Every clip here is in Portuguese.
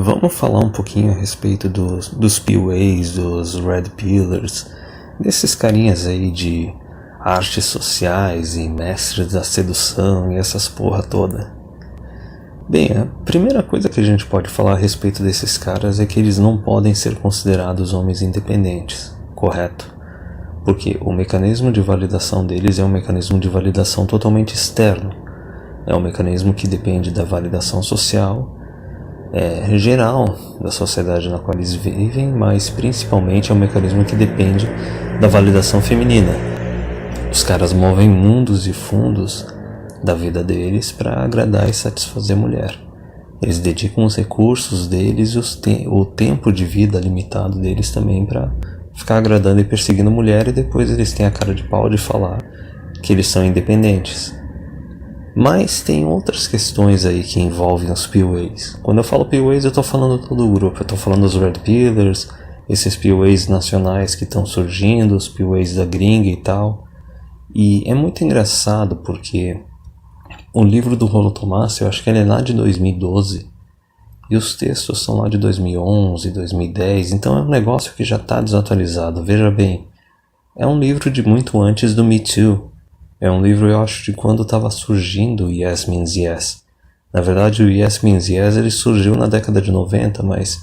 Vamos falar um pouquinho a respeito dos PUAs, dos Red Pillars, desses carinhas aí de artes sociais e mestres da sedução e essas porra toda. Bem, a primeira coisa que a gente pode falar a respeito desses caras é que eles não podem ser considerados homens independentes, correto? Porque o mecanismo de validação deles é um mecanismo de validação totalmente externo. É um mecanismo que depende da validação social, geral da sociedade na qual eles vivem, mas principalmente é um mecanismo que depende da validação feminina. Os caras movem mundos e fundos da vida deles para agradar e satisfazer a mulher. Eles dedicam os recursos deles e o tempo de vida limitado deles também para ficar agradando e perseguindo a mulher, e depois eles têm a cara de pau de falar que eles são independentes. Mas tem outras questões aí que envolvem os PUAs. Quando eu falo PUAs, eu estou falando todo o grupo. Eu estou falando dos Red Pillars, esses PUAs nacionais que estão surgindo, os PUAs da gringa e tal. E é muito engraçado porque o livro do Rollo Tomassi, eu acho que ele é lá de 2012, e os textos são lá de 2011, 2010, então é um negócio que já está desatualizado. Veja bem, é um livro de muito antes do Me Too. É um livro, eu acho, de quando estava surgindo o Yes Means Yes. Na verdade, o Yes Means Yes ele surgiu na década de 90, mas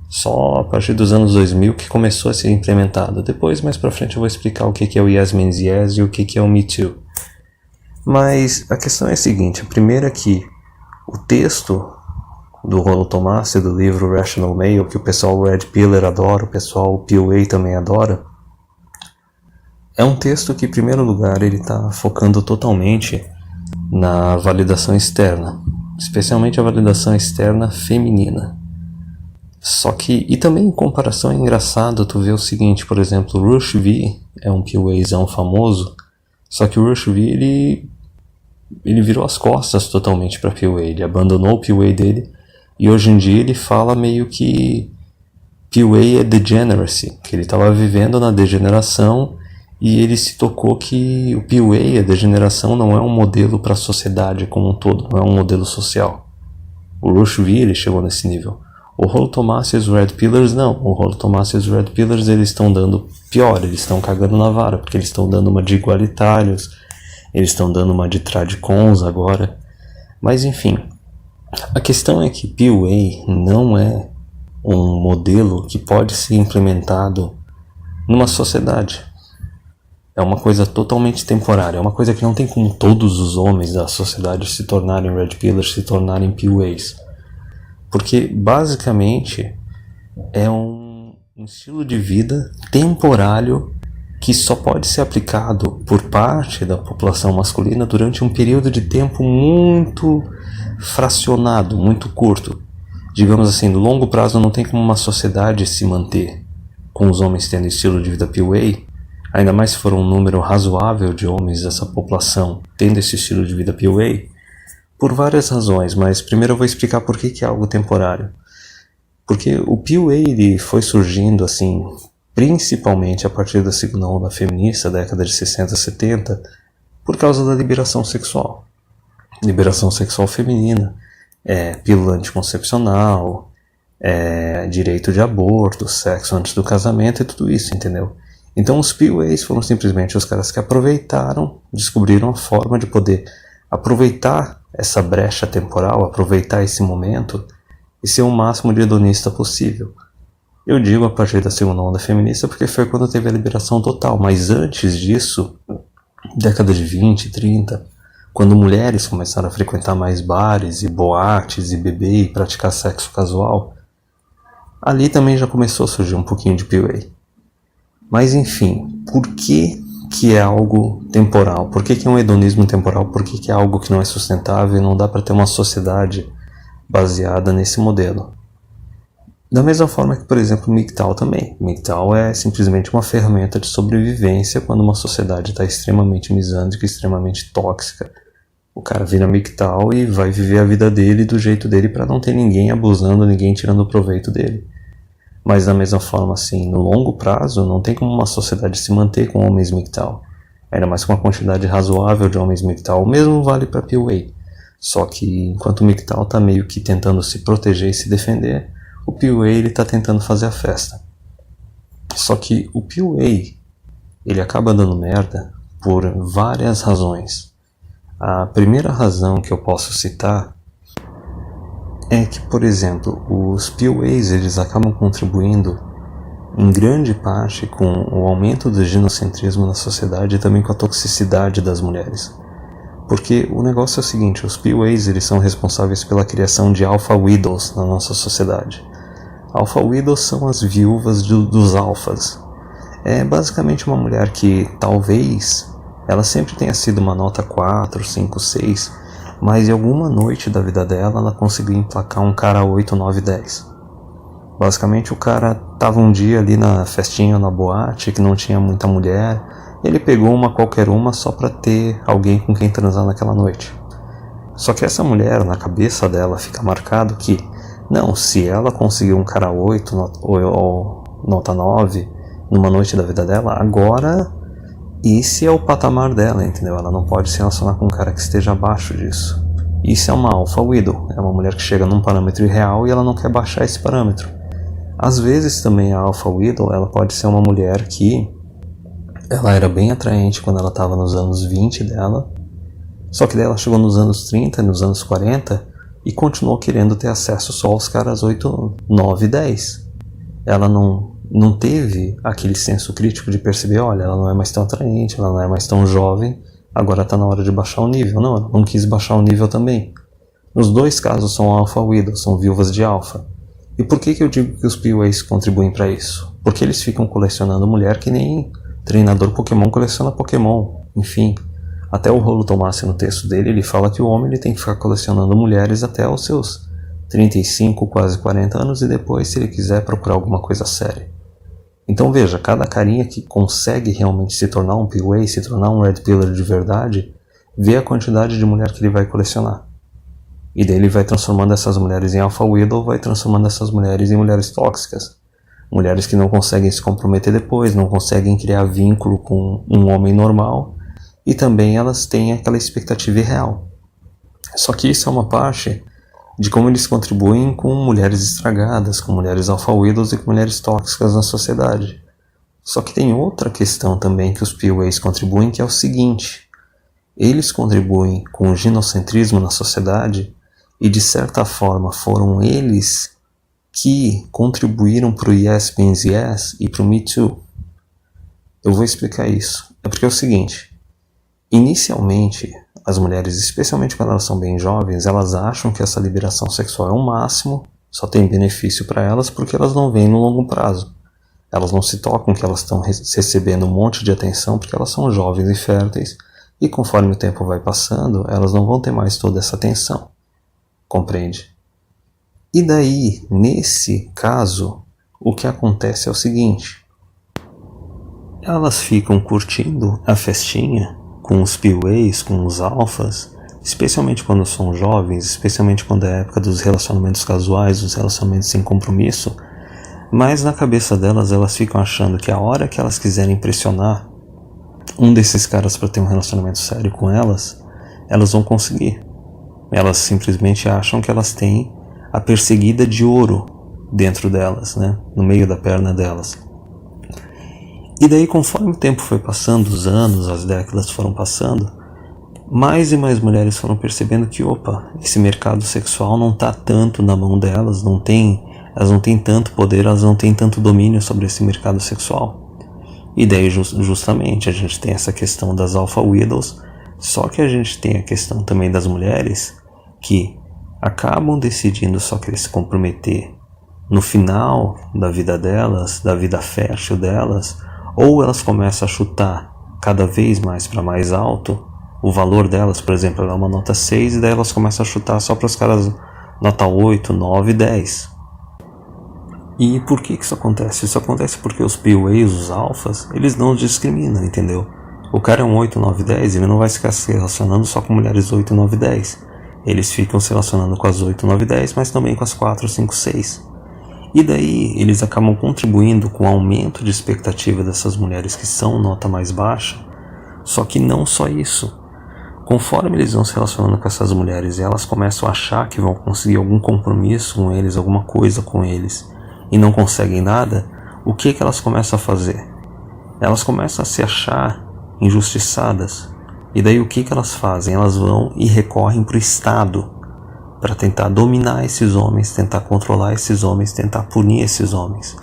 só a partir dos anos 2000 que começou a ser implementado. Depois, mais pra frente, eu vou explicar o que é o Yes Means Yes e o que é o Me Too. Mas a questão é a seguinte: a primeira é que o texto do Rollo Tomassi, do livro Rational Male, que o pessoal Red Pillar adora, o pessoal PUA também adora, é um texto que, em primeiro lugar, ele está focando totalmente na validação externa, especialmente a validação externa feminina. Só que, e também em comparação é engraçado tu ver o seguinte, por exemplo, o Rush V é um PUAzão famoso, só que o Rush V ele virou as costas totalmente para PUA, ele abandonou o PUA dele e hoje em dia ele fala meio que PUA é degeneracy, que ele estava vivendo na degeneração. E ele se tocou que o PUA, a degeneração, não é um modelo para a sociedade como um todo, não é um modelo social. O Rush V, ele chegou nesse nível. O Rollo Tomassi e os Red Pillars, não. O Rollo Tomassi e os Red Pillars, eles estão dando pior, eles estão cagando na vara, porque eles estão dando uma de igualitários, eles estão dando uma de tradicons agora. Mas enfim, a questão é que PUA não é um modelo que pode ser implementado numa sociedade. É uma coisa totalmente temporária, é uma coisa que não tem como todos os homens da sociedade se tornarem Red Pillars, se tornarem PUAs. Porque, basicamente, é um estilo de vida temporário que só pode ser aplicado por parte da população masculina durante um período de tempo muito fracionado, muito curto. Digamos assim, no longo prazo não tem como uma sociedade se manter com os homens tendo estilo de vida PUA, ainda mais se for um número razoável de homens dessa população tendo esse estilo de vida PUA, por várias razões, mas primeiro eu vou explicar por que é algo temporário. Porque o PUA ele foi surgindo assim, principalmente a partir da segunda onda feminista, década de 60, 70, por causa da liberação sexual. Liberação sexual feminina, pílula anticoncepcional, direito de aborto, sexo antes do casamento e tudo isso, entendeu? Então os PUAs foram simplesmente os caras que aproveitaram, descobriram a forma de poder aproveitar essa brecha temporal, aproveitar esse momento e ser o máximo de hedonista possível. Eu digo a partir da segunda onda feminista porque foi quando teve a liberação total, mas antes disso, década de 20, 30, quando mulheres começaram a frequentar mais bares e boates e beber e praticar sexo casual, ali também já começou a surgir um pouquinho de PUA. Mas enfim, por que é algo temporal? Por que é um hedonismo temporal? Por que é algo que não é sustentável e não dá para ter uma sociedade baseada nesse modelo? Da mesma forma que, por exemplo, o MGTOW também. O MGTOW é simplesmente uma ferramenta de sobrevivência quando uma sociedade está extremamente misândrica, extremamente tóxica. O cara vira MGTOW e vai viver a vida dele do jeito dele para não ter ninguém abusando, ninguém tirando proveito dele. Mas da mesma forma, assim, no longo prazo, não tem como uma sociedade se manter com homens MGTOW. Ainda mais com uma quantidade razoável de homens MGTOW. O mesmo vale para PUA. Só que enquanto o MGTOW está meio que tentando se proteger e se defender, o PUA ele tá tentando fazer a festa. Só que o PUA ele acaba dando merda por várias razões. A primeira razão que eu posso citar é que, por exemplo, os PUAs eles acabam contribuindo em grande parte com o aumento do ginocentrismo na sociedade e também com a toxicidade das mulheres. Porque o negócio é o seguinte, os PUAs eles são responsáveis pela criação de alpha widows na nossa sociedade. Alpha widows são as viúvas dos alfas. É basicamente uma mulher que talvez ela sempre tenha sido uma nota 4, 5, 6, mas em alguma noite da vida dela ela conseguiu emplacar um cara 8, 9, 10. Basicamente o cara tava um dia ali na festinha, na boate, que não tinha muita mulher, ele pegou uma qualquer uma só pra ter alguém com quem transar naquela noite. Só que essa mulher, na cabeça dela, fica marcado que, não, se ela conseguiu um cara 8 ou nota 9 numa noite da vida dela, agora esse é o patamar dela, entendeu? Ela não pode se relacionar com um cara que esteja abaixo disso. Isso é uma alpha widow, é uma mulher que chega num parâmetro irreal e ela não quer baixar esse parâmetro. Às vezes também a alpha widow, ela pode ser uma mulher que ela era bem atraente quando ela estava nos anos 20 dela, só que daí ela chegou nos anos 30, nos anos 40 e continuou querendo ter acesso só aos caras 8, 9, 10. Ela não teve aquele senso crítico de perceber, olha, ela não é mais tão atraente, ela não é mais tão jovem, agora está na hora de baixar o nível. Não, ela não quis baixar o nível também. Nos dois casos são alpha widows, são viúvas de alfa. E por que eu digo que os PUAs contribuem para isso? Porque eles ficam colecionando mulher que nem treinador Pokémon coleciona Pokémon. Enfim, até o Rolo Tomassi no texto dele, ele fala que o homem ele tem que ficar colecionando mulheres até os seus 35, quase 40 anos e depois, se ele quiser, procurar alguma coisa séria. Então veja, cada carinha que consegue realmente se tornar um PUA, se tornar um Red Pillar de verdade, vê a quantidade de mulher que ele vai colecionar. E daí ele vai transformando essas mulheres em alpha widow, vai transformando essas mulheres em mulheres tóxicas. Mulheres que não conseguem se comprometer depois, não conseguem criar vínculo com um homem normal. E também elas têm aquela expectativa irreal. Só que isso é uma parte de como eles contribuem com mulheres estragadas, com mulheres alpha widows e com mulheres tóxicas na sociedade. Só que tem outra questão também que os PUAs contribuem, que é o seguinte. Eles contribuem com o ginocentrismo na sociedade e de certa forma foram eles que contribuíram para o Yes Means Yes e para o Me Too. Eu vou explicar isso. É porque é o seguinte, inicialmente as mulheres, especialmente quando elas são bem jovens, elas acham que essa liberação sexual é o máximo, só tem benefício para elas porque elas não veem no longo prazo. Elas não se tocam que elas estão recebendo um monte de atenção porque elas são jovens e férteis e conforme o tempo vai passando, elas não vão ter mais toda essa atenção. Compreende? E daí, nesse caso, o que acontece é o seguinte. Elas ficam curtindo a festinha com os PUAs, com os alfas, especialmente quando são jovens, especialmente quando é a época dos relacionamentos casuais, dos relacionamentos sem compromisso, mas na cabeça delas, elas ficam achando que a hora que elas quiserem pressionar um desses caras para ter um relacionamento sério com elas, elas vão conseguir. Elas simplesmente acham que elas têm a perseguida de ouro dentro delas, né? No meio da perna delas. E daí, conforme o tempo foi passando, os anos, as décadas foram passando, mais e mais mulheres foram percebendo que, opa, esse mercado sexual não está tanto na mão delas, elas não têm tanto poder, elas não têm tanto domínio sobre esse mercado sexual. E daí, justamente, a gente tem essa questão das alpha widows, só que a gente tem a questão também das mulheres que acabam decidindo só querer se comprometer no final da vida delas, da vida fértil delas, ou elas começam a chutar cada vez mais para mais alto o valor delas, por exemplo, ela é uma nota 6 e daí elas começam a chutar só para os caras nota 8, 9, 10. E por que isso acontece? Isso acontece porque os PUAs, os alfas, eles não discriminam, entendeu? O cara é um 8, 9, 10, ele não vai ficar se relacionando só com mulheres 8, 9, 10. Eles ficam se relacionando com as 8, 9, 10, mas também com as 4, 5, 6. E daí eles acabam contribuindo com o aumento de expectativa dessas mulheres que são nota mais baixa. Só que não só isso. conforme eles vão se relacionando com essas mulheres e elas começam a achar que vão conseguir algum compromisso com eles, alguma coisa com eles, e não conseguem nada, o que elas começam a fazer? Elas começam a se achar injustiçadas. E daí o que elas fazem? Elas vão e recorrem para o Estado para tentar dominar esses homens, tentar controlar esses homens, tentar punir esses homens.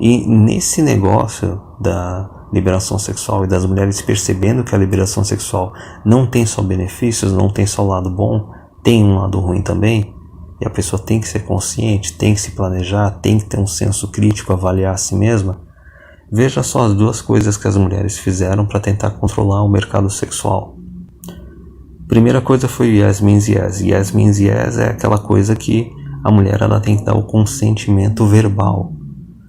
E nesse negócio da liberação sexual e das mulheres percebendo que a liberação sexual não tem só benefícios, não tem só lado bom, tem um lado ruim também, e a pessoa tem que ser consciente, tem que se planejar, tem que ter um senso crítico, avaliar a si mesma. Veja só as duas coisas que as mulheres fizeram para tentar controlar o mercado sexual. Primeira coisa foi yes means yes. Yes means yes é aquela coisa que a mulher ela tem que dar o consentimento verbal.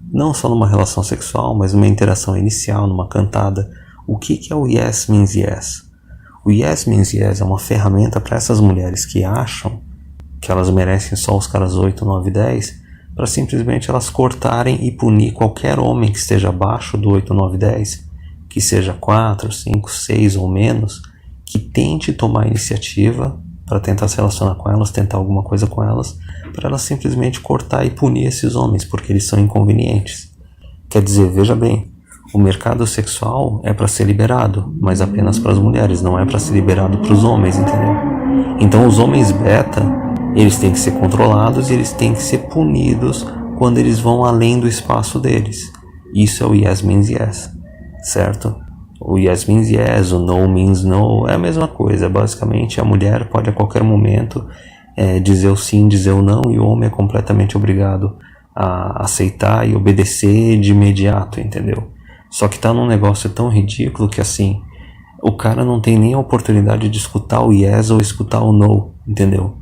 Não só numa relação sexual, mas numa interação inicial, numa cantada. O que é o yes means yes? O yes means yes é uma ferramenta para essas mulheres que acham que elas merecem só os caras 8, 9, 10, para simplesmente elas cortarem e punir qualquer homem que esteja abaixo do 8, 9, 10, que seja 4, 5, 6 ou menos, que tente tomar iniciativa para tentar se relacionar com elas, tentar alguma coisa com elas, para elas simplesmente cortar e punir esses homens, porque eles são inconvenientes. Quer dizer, veja bem, o mercado sexual é para ser liberado, mas apenas para as mulheres, não é para ser liberado para os homens, entendeu? Então os homens beta, eles têm que ser controlados e eles têm que ser punidos quando eles vão além do espaço deles. Isso é o yes means yes, certo? O yes means yes, o no means no, é a mesma coisa. Basicamente, a mulher pode a qualquer momento dizer o sim, dizer o não, e o homem é completamente obrigado a aceitar e obedecer de imediato, entendeu? Só que tá num negócio tão ridículo que assim, o cara não tem nem a oportunidade de escutar o yes ou escutar o no, entendeu?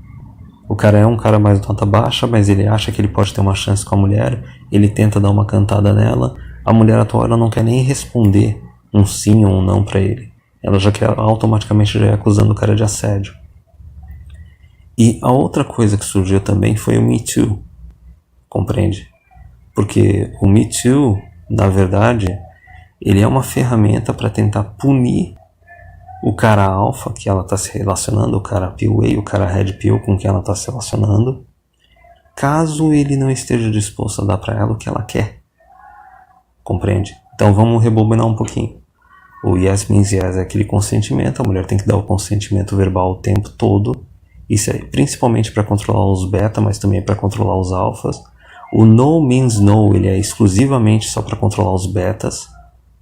O cara é um cara mais nota baixa, mas ele acha que ele pode ter uma chance com a mulher, ele tenta dar uma cantada nela, a mulher atual ela não quer nem responder um sim ou um não pra ele. Ela já quer automaticamente já acusando o cara de assédio. E a outra coisa que surgiu também foi o Me Too, compreende? Porque o Me Too, na verdade, ele é uma ferramenta para tentar punir o cara alfa que ela está se relacionando, o cara PUA, o cara Red Pill com quem ela está se relacionando, caso ele não esteja disposto a dar para ela o que ela quer. Compreende? Então vamos rebobinar um pouquinho. O yes means yes é aquele consentimento, a mulher tem que dar o consentimento verbal o tempo todo. Isso é principalmente para controlar os beta, mas também para controlar os alfas. O no means no, ele é exclusivamente só para controlar os betas,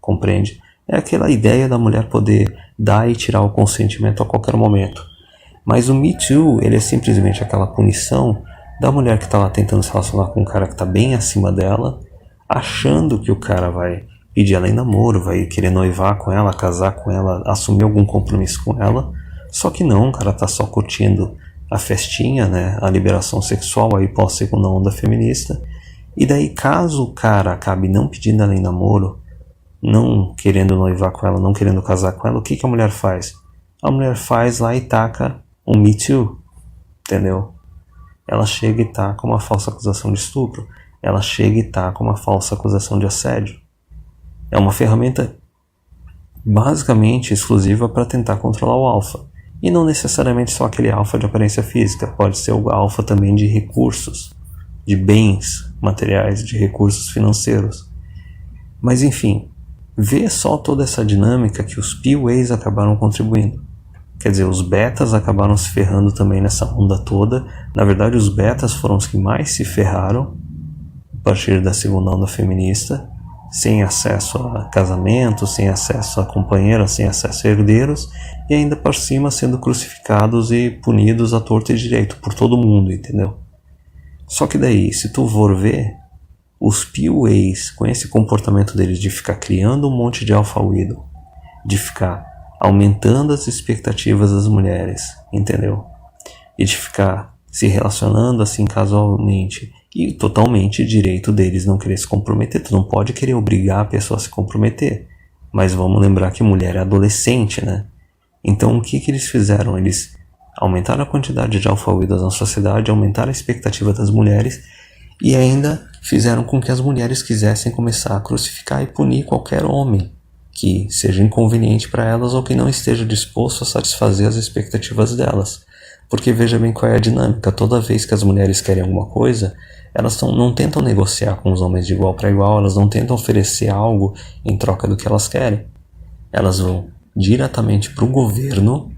compreende? É aquela ideia da mulher poder dar e tirar o consentimento a qualquer momento. Mas o Me Too, ele é simplesmente aquela punição da mulher que está lá tentando se relacionar com um cara que está bem acima dela, achando que o cara vai pedir ela em namoro, vai querer noivar com ela, casar com ela, assumir algum compromisso com ela. Só que não, o cara tá só curtindo a festinha, né, a liberação sexual aí pós-segunda onda feminista. E daí, caso o cara acabe não pedindo ela em namoro, não querendo noivar com ela, não querendo casar com ela, o que a mulher faz? A mulher faz lá e taca um Me Too, entendeu? Ela chega e taca uma falsa acusação de estupro. Ela chega e taca uma falsa acusação de assédio. É uma ferramenta basicamente exclusiva para tentar controlar o alfa. E não necessariamente só aquele alfa de aparência física, pode ser o alfa também de recursos, de bens materiais, de recursos financeiros. Mas enfim, vê só toda essa dinâmica que os PUAs acabaram contribuindo. Quer dizer, os betas acabaram se ferrando também nessa onda toda. Na verdade, os betas foram os que mais se ferraram a partir da segunda onda feminista, sem acesso a casamento, sem acesso a companheira, sem acesso a herdeiros, e ainda por cima sendo crucificados e punidos à torta e direito por todo mundo, entendeu? Só que daí, se tu for ver, os PUAs, com esse comportamento deles de ficar criando um monte de alpha widow, de ficar aumentando as expectativas das mulheres, entendeu? E de ficar se relacionando assim casualmente, e totalmente direito deles não querer se comprometer. Tu não pode querer obrigar a pessoa a se comprometer. Mas vamos lembrar que mulher é adolescente, né? Então o que eles fizeram? Eles aumentaram a quantidade de alpha widows na sociedade, aumentaram a expectativa das mulheres e ainda fizeram com que as mulheres quisessem começar a crucificar e punir qualquer homem que seja inconveniente para elas ou que não esteja disposto a satisfazer as expectativas delas. Porque veja bem qual é a dinâmica. Toda vez que as mulheres querem alguma coisa, elas não tentam negociar com os homens de igual para igual, elas não tentam oferecer algo em troca do que elas querem. Elas vão diretamente para o governo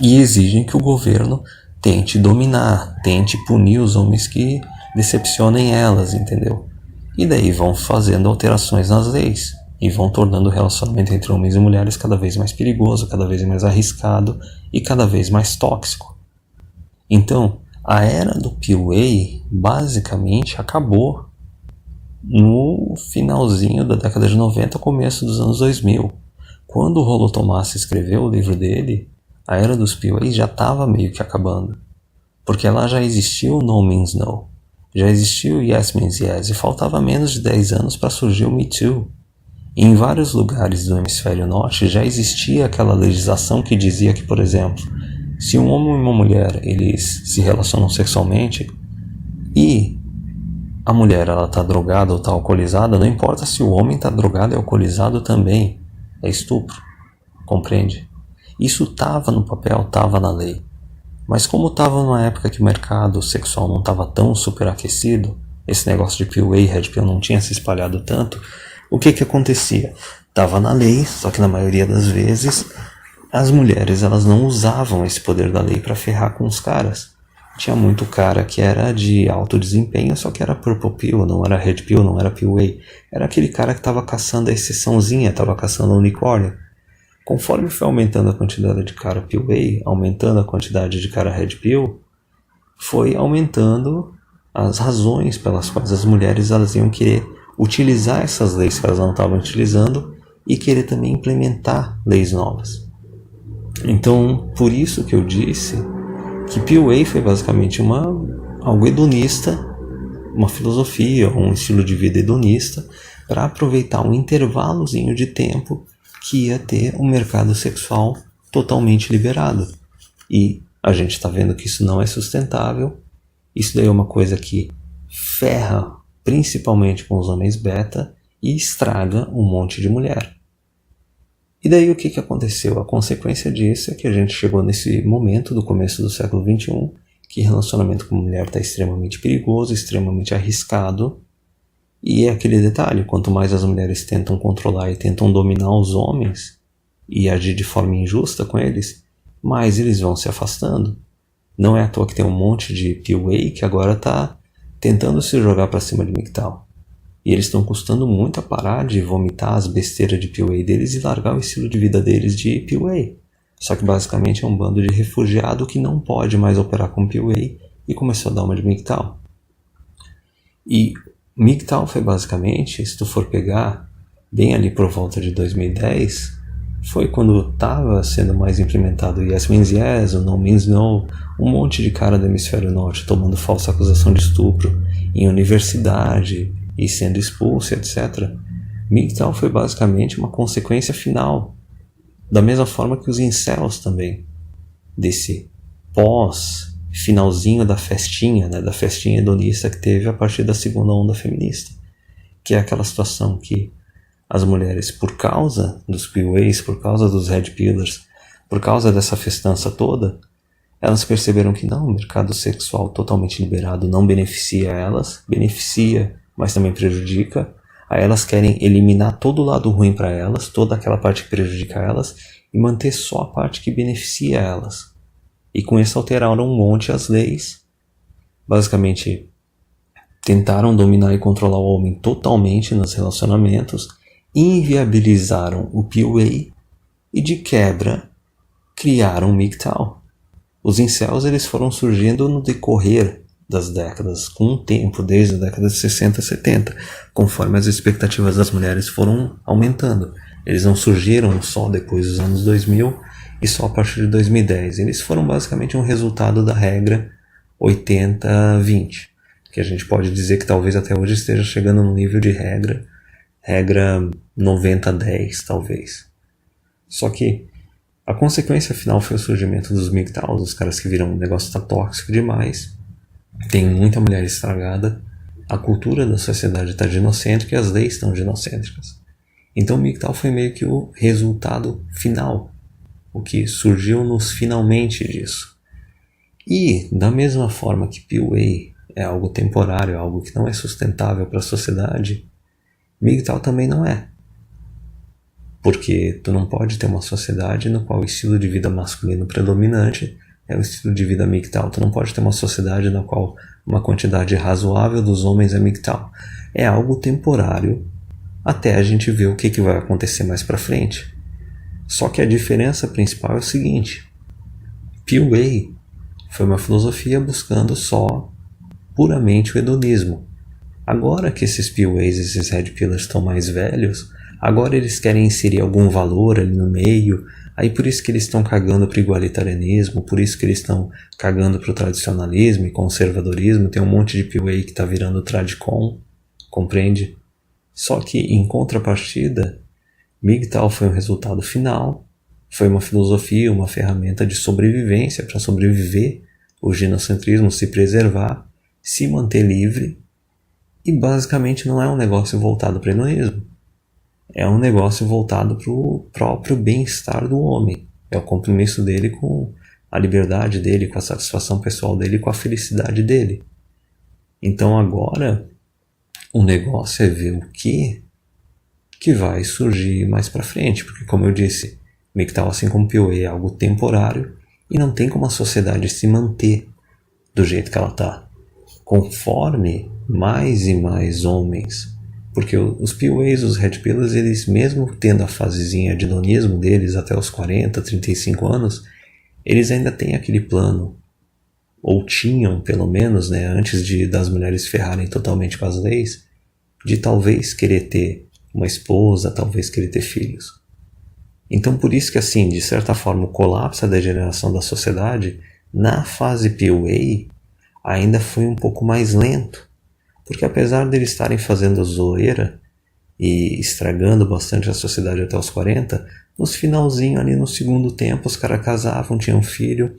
e exigem que o governo tente dominar, tente punir os homens que decepcionem elas, entendeu? E daí vão fazendo alterações nas leis e vão tornando o relacionamento entre homens e mulheres cada vez mais perigoso, cada vez mais arriscado e cada vez mais tóxico. Então, a era do PUA basicamente acabou no finalzinho da década de 90, começo dos anos 2000. Quando o Rollo Tomassi escreveu o livro dele, a era dos PUA já estava meio que acabando. Porque lá já existiu o No Means No, já existiu o Yes Means Yes, e faltava menos de 10 anos para surgir o Me Too. E em vários lugares do hemisfério norte já existia aquela legislação que dizia que, por exemplo, se um homem e uma mulher eles se relacionam sexualmente e a mulher ela está drogada ou está alcoolizada, não importa se o homem está drogado e alcoolizado também, é estupro, compreende? Isso estava no papel, estava na lei. Mas como estava numa época que o mercado sexual não estava tão superaquecido, esse negócio de PUA e Red Pill não tinha se espalhado tanto, o que acontecia? Estava na lei, só que na maioria das vezes as mulheres elas não usavam esse poder da lei para ferrar com os caras. Tinha muito cara que era de alto desempenho, só que era Purple Pill, não era Red Pill, não era PUA. Era aquele cara que estava caçando a exceçãozinha, estava caçando o unicórnio. Conforme foi aumentando a quantidade de cara PUA, aumentando a quantidade de cara Red Pill, foi aumentando as razões pelas quais as mulheres elas iam querer utilizar essas leis que elas não estavam utilizando e querer também implementar leis novas. Então, por isso que eu disse que PUA foi basicamente algo hedonista, uma filosofia, um estilo de vida hedonista, para aproveitar um intervalozinho de tempo que ia ter um mercado sexual totalmente liberado. E a gente está vendo que isso não é sustentável. Isso daí é uma coisa que ferra principalmente com os homens beta e estraga um monte de mulher. E daí o que aconteceu? A consequência disso é que a gente chegou nesse momento do começo do século XXI, que relacionamento com mulher está extremamente perigoso, extremamente arriscado. E é aquele detalhe, quanto mais as mulheres tentam controlar e tentam dominar os homens e agir de forma injusta com eles, mais eles vão se afastando. Não é à toa que tem um monte de PUA que agora está tentando se jogar para cima de MGTOW. E eles estão custando muito a parar de vomitar as besteiras de PUA deles e largar o estilo de vida deles de PUA. Só que basicamente é um bando de refugiado que não pode mais operar com PUA e começou a dar uma de MGTOW. E MGTOW foi basicamente, se tu for pegar bem ali por volta de 2010, foi quando estava sendo mais implementado o Yes Means Yes, o No Means No, um monte de cara do hemisfério norte tomando falsa acusação de estupro em universidade e sendo expulso, etc. MGTOW foi basicamente uma consequência final, da mesma forma que os incels também, desse pós-finalzinho da festinha, né, da festinha hedonista que teve a partir da segunda onda feminista, que é aquela situação que as mulheres, por causa dos PUAs, por causa dos Red Pillars, por causa dessa festança toda, elas perceberam que não, o mercado sexual totalmente liberado não beneficia elas, beneficia, mas também prejudica. Aí elas querem eliminar todo o lado ruim para elas, toda aquela parte que prejudica elas, e manter só a parte que beneficia elas. E com isso alteraram um monte as leis, basicamente tentaram dominar e controlar o homem totalmente nos relacionamentos, inviabilizaram o PUA e de quebra criaram o MGTOW. Os incels eles foram surgindo no decorrer das décadas, com o tempo, desde a década de 60 e 70, conforme as expectativas das mulheres foram aumentando. Eles não surgiram só depois dos anos 2000 e só a partir de 2010. Eles foram basicamente um resultado da regra 80-20, que a gente pode dizer que talvez até hoje esteja chegando no nível de regra 90-10, talvez. Só que a consequência final foi o surgimento dos MGTOWs, os caras que viram o negócio tá tóxico demais, tem muita mulher estragada, a cultura da sociedade está ginocêntrica e as leis estão ginocêntricas. Então o MGTOW foi meio que o resultado final, o que surgiu nos finalmente disso. E da mesma forma que PUA é algo temporário, algo que não é sustentável para a sociedade, MGTOW também não é. Porque tu não pode ter uma sociedade no qual o estilo de vida masculino predominante é o estilo de vida MGTOW. Tu não pode ter uma sociedade na qual uma quantidade razoável dos homens é MGTOW. É algo temporário até a gente ver o que vai acontecer mais pra frente. Só que a diferença principal é o seguinte: PUA foi uma filosofia buscando só puramente o hedonismo. Agora que esses PUAs, esses Red Pillars estão mais velhos, agora eles querem inserir algum valor ali no meio, aí por isso que eles estão cagando pro igualitarianismo, por isso que eles estão cagando pro tradicionalismo e conservadorismo. Tem um monte de PUA que tá virando tradicon, compreende? Só que em contrapartida, MGTOW foi um resultado final, foi uma filosofia, uma ferramenta de sobrevivência para sobreviver, o ginocentrismo, se preservar, se manter livre. E basicamente não é um negócio voltado para o hedonismo. É um negócio voltado para o próprio bem-estar do homem. É o compromisso dele com a liberdade dele, com a satisfação pessoal dele, com a felicidade dele. Então agora o negócio é ver o que vai surgir mais para frente. Porque, como eu disse, MGTOW, assim como PUA, é algo temporário e não tem como a sociedade se manter do jeito que ela está. Conforme mais e mais homens, porque os PUAs, os Red Pillars, eles mesmo tendo a fasezinha de hedonismo deles até os 40, 35 anos, eles ainda têm aquele plano, ou tinham pelo menos, né, antes das mulheres ferrarem totalmente com as leis, de talvez querer ter uma esposa, talvez querer ter filhos. Então por isso que, assim, de certa forma, o colapso da degeneração da sociedade na fase PUA ainda foi um pouco mais lento, porque apesar deles estarem fazendo zoeira e estragando bastante a sociedade até os 40, nos finalzinho ali no segundo tempo os caras casavam, tinham filho,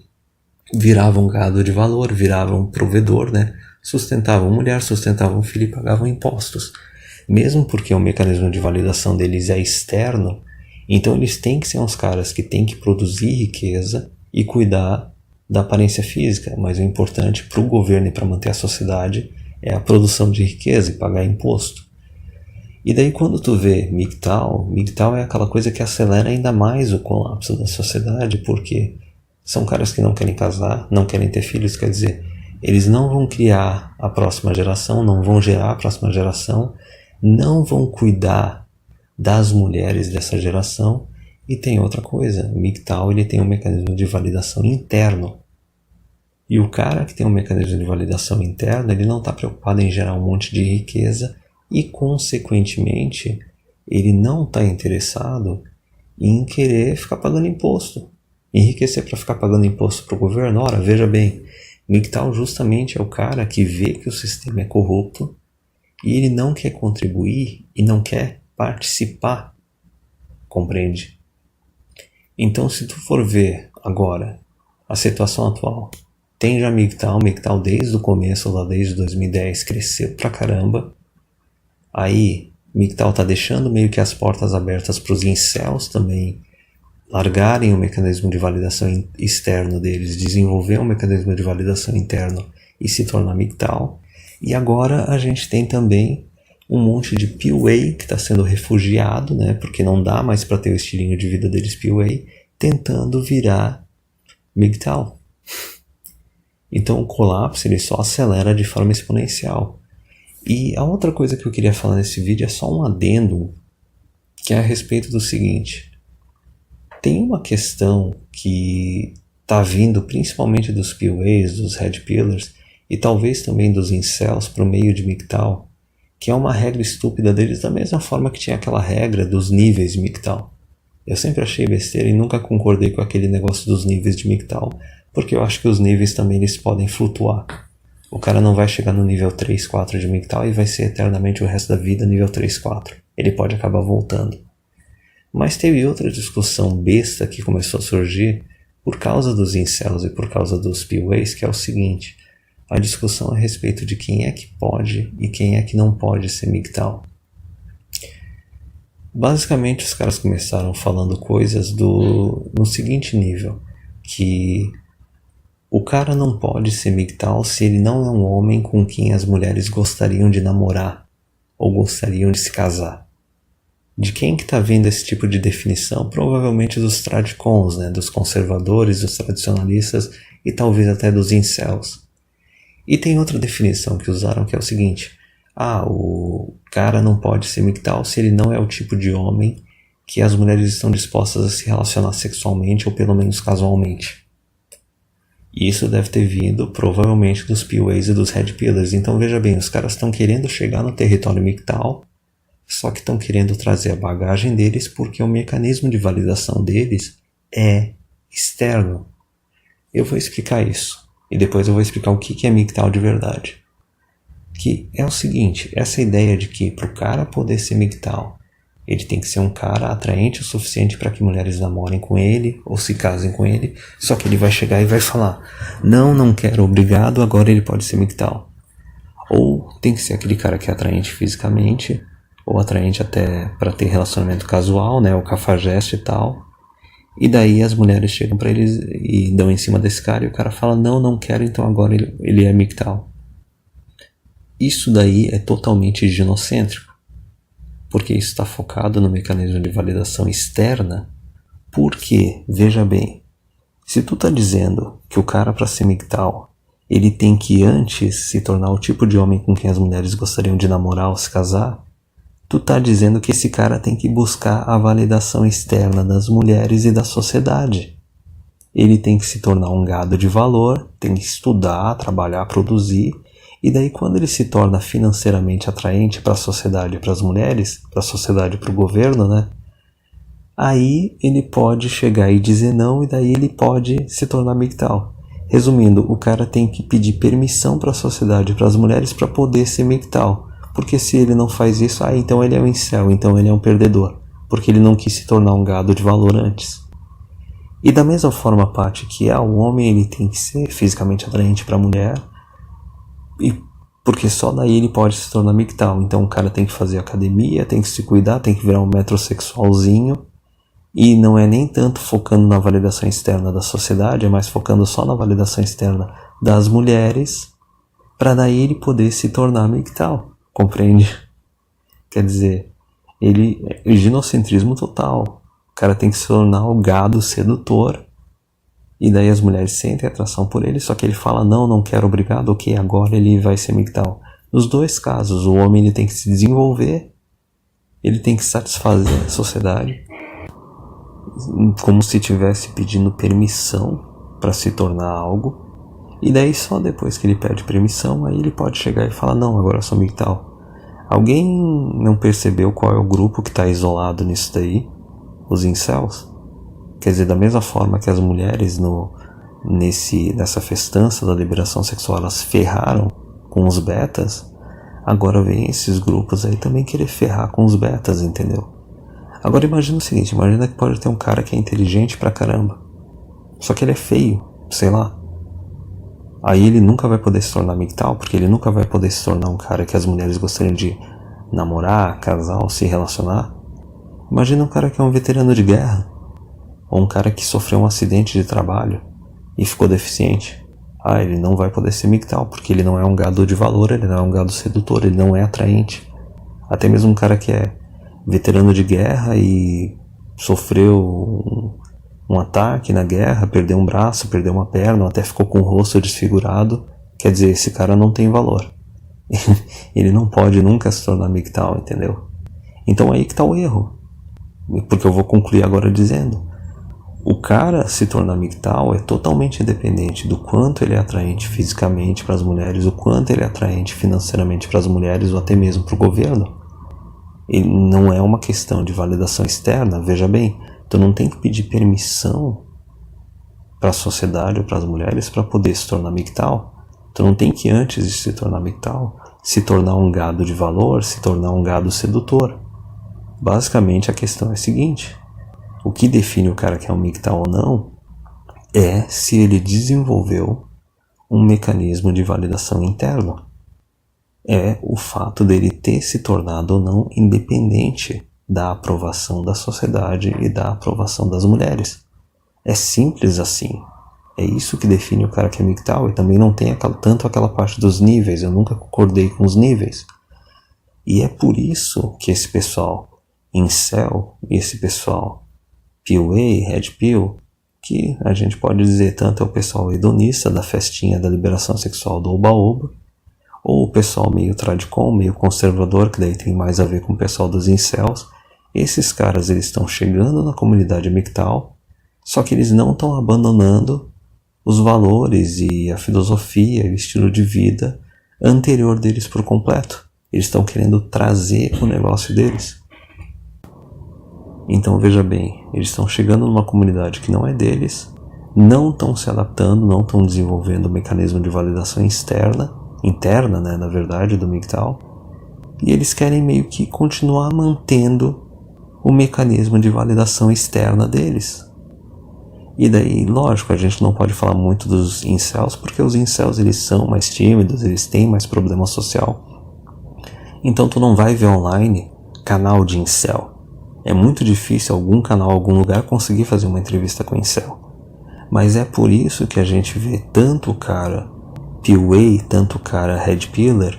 viravam gado de valor, viravam provedor, né? Sustentavam mulher, sustentavam filho e pagavam impostos. Mesmo porque o mecanismo de validação deles é externo, então eles têm que ser uns caras que têm que produzir riqueza e cuidar da aparência física, mas o importante para o governo e para manter a sociedade é a produção de riqueza e pagar imposto. E daí quando tu vê MGTOW é aquela coisa que acelera ainda mais o colapso da sociedade, porque são caras que não querem casar, não querem ter filhos, quer dizer, eles não vão criar a próxima geração, não vão gerar a próxima geração, não vão cuidar das mulheres dessa geração. E tem outra coisa, o MGTOW ele tem um mecanismo de validação interno. E o cara que tem um mecanismo de validação interno, ele não está preocupado em gerar um monte de riqueza e, consequentemente, ele não está interessado em querer ficar pagando imposto. Enriquecer para ficar pagando imposto para o governo. Ora, veja bem, MGTOW justamente é o cara que vê que o sistema é corrupto e ele não quer contribuir e não quer participar. Compreende? Então, se tu for ver agora a situação atual, tem já MGTOW desde o começo, lá desde 2010, cresceu pra caramba. Aí, MGTOW tá deixando meio que as portas abertas para os incels também largarem o mecanismo de validação externo deles, desenvolver um mecanismo de validação interno e se tornar MGTOW. E agora a gente tem também um monte de PUA que está sendo refugiado, né, porque não dá mais para ter o estilinho de vida deles PUA, tentando virar MGTOW. Então o colapso ele só acelera de forma exponencial. E a outra coisa que eu queria falar nesse vídeo é só um adendo, que é a respeito do seguinte: tem uma questão que está vindo principalmente dos PUAs, dos Red Pillars e talvez também dos incels para o meio de MGTOW, que é uma regra estúpida deles, da mesma forma que tinha aquela regra dos níveis de MGTOW. Eu sempre achei besteira e nunca concordei com aquele negócio dos níveis de MGTOW, porque eu acho que os níveis também eles podem flutuar. O cara não vai chegar no nível 3, 4 de MGTOW e vai ser eternamente o resto da vida nível 3, 4. Ele pode acabar voltando. Mas teve outra discussão besta que começou a surgir por causa dos incels e por causa dos PUAs, que é o seguinte: a discussão a respeito de quem é que pode e quem é que não pode ser MGTOW. Basicamente os caras começaram falando coisas no seguinte nível, que o cara não pode ser MGTOW se ele não é um homem com quem as mulheres gostariam de namorar ou gostariam de se casar. De quem que tá vindo esse tipo de definição? Provavelmente dos tradicons, né? Dos conservadores, dos tradicionalistas e talvez até dos incels. E tem outra definição que usaram que é o seguinte: o cara não pode ser MGTOW se ele não é o tipo de homem que as mulheres estão dispostas a se relacionar sexualmente ou pelo menos casualmente. E isso deve ter vindo provavelmente dos PUAs e dos Red Pillars. Então veja bem, os caras estão querendo chegar no território MGTOW, só que estão querendo trazer a bagagem deles porque o mecanismo de validação deles é externo. Eu vou explicar isso. E depois eu vou explicar o que é MGTOW de verdade. Que é o seguinte, essa ideia de que para o cara poder ser MGTOW, ele tem que ser um cara atraente o suficiente para que mulheres namorem com ele ou se casem com ele, só que ele vai chegar e vai falar: não quero, obrigado, agora ele pode ser MGTOW. Ou tem que ser aquele cara que é atraente fisicamente, ou atraente até para ter relacionamento casual, né, o cafajeste e tal. E daí as mulheres chegam para eles e dão em cima desse cara e o cara fala: não quero, então agora ele é MGTOW. Isso daí é totalmente ginocêntrico, porque isso está focado no mecanismo de validação externa. Porque, veja bem, se tu tá dizendo que o cara para ser MGTOW, ele tem que antes se tornar o tipo de homem com quem as mulheres gostariam de namorar ou se casar, tu tá dizendo que esse cara tem que buscar a validação externa das mulheres e da sociedade. Ele tem que se tornar um gado de valor, tem que estudar, trabalhar, produzir, e daí quando ele se torna financeiramente atraente para a sociedade e para as mulheres, para a sociedade e para o governo, né? Aí ele pode chegar e dizer não, e daí ele pode se tornar MGTOW. Resumindo, o cara tem que pedir permissão para a sociedade e para as mulheres para poder ser MGTOW. Porque se ele não faz isso, então ele é um incel, então ele é um perdedor. Porque ele não quis se tornar um gado de valor antes. E da mesma forma, Paty, que o homem ele tem que ser fisicamente atraente para a mulher, e porque só daí ele pode se tornar MGTOW. Então o cara tem que fazer academia, tem que se cuidar, tem que virar um metrosexualzinho. E não é nem tanto focando na validação externa da sociedade, é mais focando só na validação externa das mulheres, para daí ele poder se tornar MGTOW. Compreende? Quer dizer, ele é ginocentrismo total. O cara tem que se tornar o gado sedutor. E daí as mulheres sentem atração por ele, só que ele fala: não quero, obrigado, ok, agora ele vai ser MGTOW. Nos dois casos, o homem ele tem que se desenvolver, ele tem que satisfazer a sociedade, como se estivesse pedindo permissão para se tornar algo. E daí só depois que ele pede permissão, aí ele pode chegar e falar: não, agora eu sou MGTOW. Alguém não percebeu qual é o grupo que está isolado nisso daí? Os incels? Quer dizer, da mesma forma que as mulheres nessa festança da liberação sexual elas ferraram com os betas, agora vem esses grupos aí também querer ferrar com os betas, entendeu? Agora imagina o seguinte, imagina que pode ter um cara que é inteligente pra caramba, só que ele é feio, sei lá. Aí ele nunca vai poder se tornar MGTOW, porque ele nunca vai poder se tornar um cara que as mulheres gostariam de namorar, casar ou se relacionar. Imagina um cara que é um veterano de guerra, ou um cara que sofreu um acidente de trabalho e ficou deficiente. Ele não vai poder ser MGTOW, porque ele não é um gado de valor, ele não é um gado sedutor, ele não é atraente. Até mesmo um cara que é veterano de guerra e sofreu um ataque na guerra, perdeu um braço, perdeu uma perna, até ficou com o rosto desfigurado, quer dizer, esse cara não tem valor. Ele não pode nunca se tornar MGTOW, entendeu? Então aí que está o erro. Porque eu vou concluir agora dizendo: o cara se tornar MGTOW é totalmente independente do quanto ele é atraente fisicamente para as mulheres, o quanto ele é atraente financeiramente para as mulheres ou até mesmo para o governo. Ele não é uma questão de validação externa, veja bem, tu não tem que pedir permissão para a sociedade ou para as mulheres para poder se tornar MGTOW. Tu não tem que, antes de se tornar MGTOW, se tornar um gado de valor, se tornar um gado sedutor. Basicamente a questão é a seguinte: o que define o cara que é um MGTOW ou não é se ele desenvolveu um mecanismo de validação interno. É o fato dele ter se tornado ou não independente da aprovação da sociedade e da aprovação das mulheres. É simples assim. É isso que define o cara que é MGTOW, e também não tem tanto aquela parte dos níveis, eu nunca concordei com os níveis. E é por isso que esse pessoal incel e esse pessoal PUA, Red Pill, que a gente pode dizer tanto é o pessoal hedonista da festinha da liberação sexual do Oba-Oba, ou o pessoal meio tradicom, meio conservador, que daí tem mais a ver com o pessoal dos incels. Esses caras, eles estão chegando na comunidade MGTOW, só que eles não estão abandonando os valores e a filosofia e o estilo de vida anterior deles por completo. Eles estão querendo trazer o negócio deles. Então veja bem, eles estão chegando numa comunidade que não é deles, não estão se adaptando, não estão desenvolvendo o mecanismo de validação interna, né, na verdade, do MGTOW, e eles querem meio que continuar mantendo o mecanismo de validação externa deles. E daí, lógico, a gente não pode falar muito dos incels, porque os incels eles são mais tímidos, eles têm mais problema social. Então tu não vai ver online canal de incel. É muito difícil algum canal, algum lugar conseguir fazer uma entrevista com incel. Mas é por isso que a gente vê tanto o cara PUA, tanto o cara Red Pillar,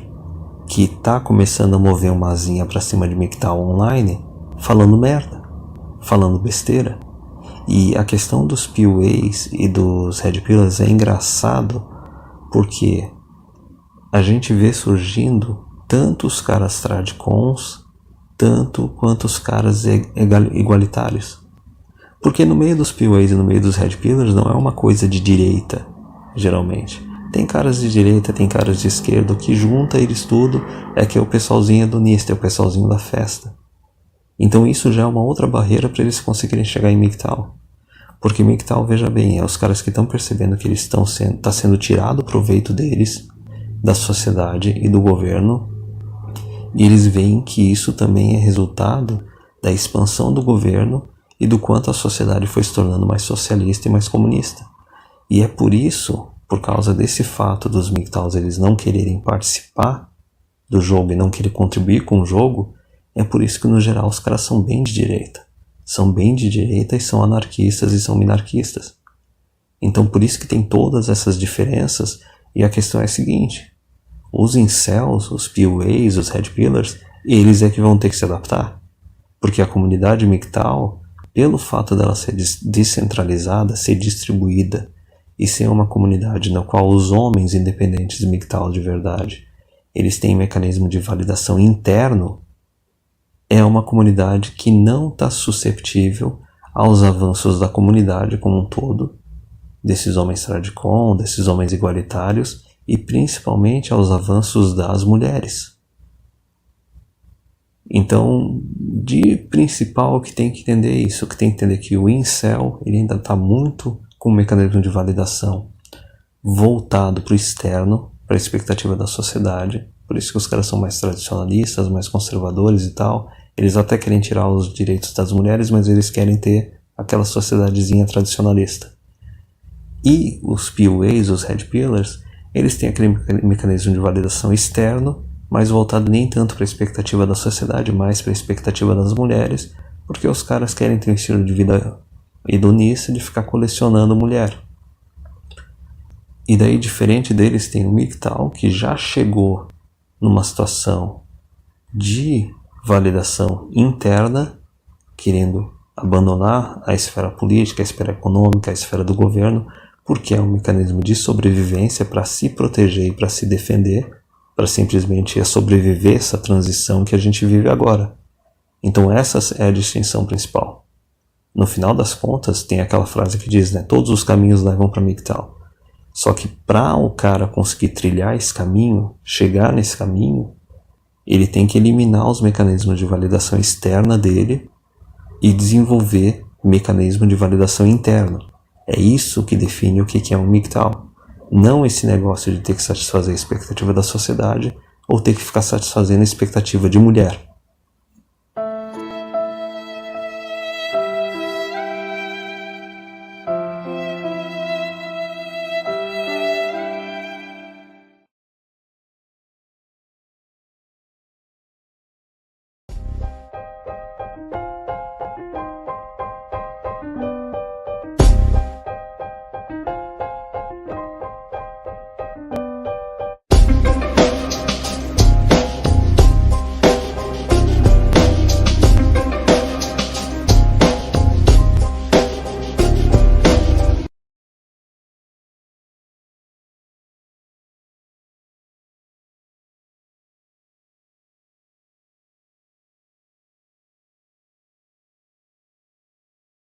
que tá começando a mover uma asinha pra cima de MGTOW online, falando merda, falando besteira. E a questão dos PUAs e dos Red Pillars é engraçado, porque a gente vê surgindo tanto os caras tradicons, tanto quanto os caras igualitários. Porque no meio dos PUAs e no meio dos Red Pillars não é uma coisa de direita, geralmente. Tem caras de direita, tem caras de esquerda, o que junta eles tudo é que é o pessoalzinho hedonista, é o pessoalzinho da festa. Então isso já é uma outra barreira para eles conseguirem chegar em MGTOW. Porque MGTOW, veja bem, é os caras que estão percebendo que eles tá sendo tirado proveito deles, da sociedade e do governo, e eles veem que isso também é resultado da expansão do governo e do quanto a sociedade foi se tornando mais socialista e mais comunista. E é por isso, por causa desse fato dos MGTOWs eles não quererem participar do jogo e não querer contribuir com o jogo, é por isso que no geral os caras são bem de direita. São bem de direita e são anarquistas e são minarquistas. Então por isso que tem todas essas diferenças, e a questão é a seguinte: os incels, os PUAs, os Red Pillars, eles é que vão ter que se adaptar. Porque a comunidade MGTOW, pelo fato dela ser descentralizada, ser distribuída, e ser uma comunidade na qual os homens independentes MGTOW de verdade, eles têm mecanismo de validação interno, é uma comunidade que não está susceptível aos avanços da comunidade como um todo, desses homens tradicom, desses homens igualitários, e principalmente aos avanços das mulheres. Então, de principal que tem que entender isso, que tem que entender que o incel ele ainda está muito com o mecanismo de validação voltado para o externo, para a expectativa da sociedade. Por isso que os caras são mais tradicionalistas, mais conservadores e tal. Eles até querem tirar os direitos das mulheres, mas eles querem ter aquela sociedadezinha tradicionalista. E os PUAs, os Red Pillars, eles têm aquele mecanismo de validação externo, mas voltado nem tanto para a expectativa da sociedade, mais para a expectativa das mulheres, porque os caras querem ter um estilo de vida hedonista de ficar colecionando mulher. E daí, diferente deles, tem o MGTOW, que já chegou numa situação de validação interna, querendo abandonar a esfera política, a esfera econômica, a esfera do governo, porque é um mecanismo de sobrevivência para se proteger e para se defender, para simplesmente sobreviver essa transição que a gente vive agora. Então essa é a distinção principal. No final das contas, tem aquela frase que diz, né, todos os caminhos levam para MGTOW. Só que para o cara conseguir trilhar esse caminho, chegar nesse caminho, ele tem que eliminar os mecanismos de validação externa dele e desenvolver mecanismo de validação interna. É isso que define o que é um MGTOW. Não esse negócio de ter que satisfazer a expectativa da sociedade ou ter que ficar satisfazendo a expectativa de mulher.